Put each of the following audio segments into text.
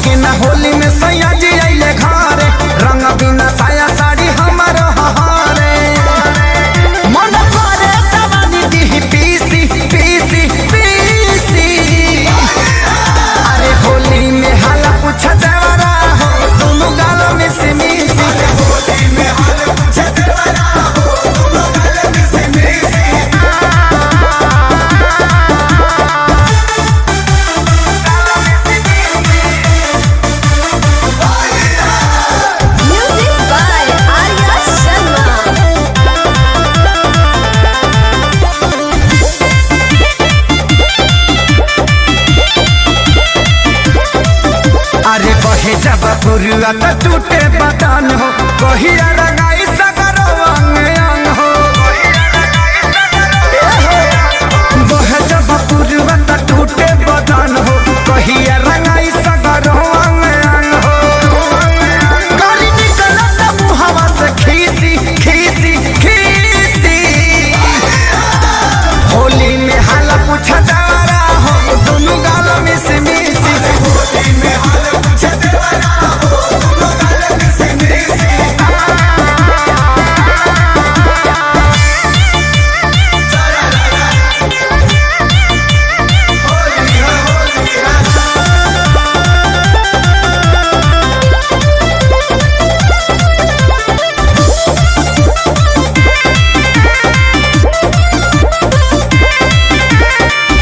हमके ना होली में सैया जी आइले घरे, रंग बिना साया साड़ी हमर हहारे। मन करे जवानी दी पीसी पीसी पीसी, अरे होली में हाला पूछ देवरा हो दोनों गाल में से मिसी। होली में हाला पूछ देवरा हो दोनों गाल में से मिसी। अरे बहे जब पुरुआ तो टूटे बदन हो, कहिया रंगाई सगरो अंग अंग हो। बहे जब पुरुआ तो टूटे बदन हो, कहिया रंगाई सगरो अंग अंग हो। गाड़ी निकलत मुहवा से खीसी खीसी खीसी, होली में हाला पूछ देवरा हो दोनों गाल में से मिसी। होली में हाला पूछ देवरा हो दोनों गाल में से मिसी।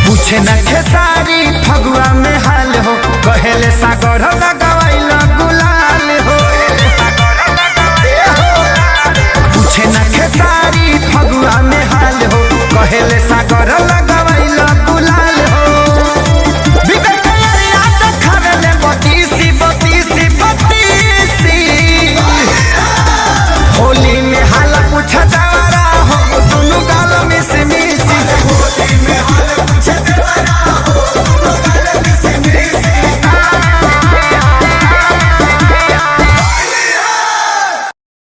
पूछे न खेसारी फगुआ में हाल हो, कहेले सागर लगवाइल गुलाल हो। पूछे न खेसारी फगुआ में हाल हो, कहेले सागर लगवाइल गुलाल हो। विवेक अरिया देखावेले बतीसी बतीसी बतीसी, होली में हाला पूछ देवरा हो दोनों गाल में से मिसी। होली में हाला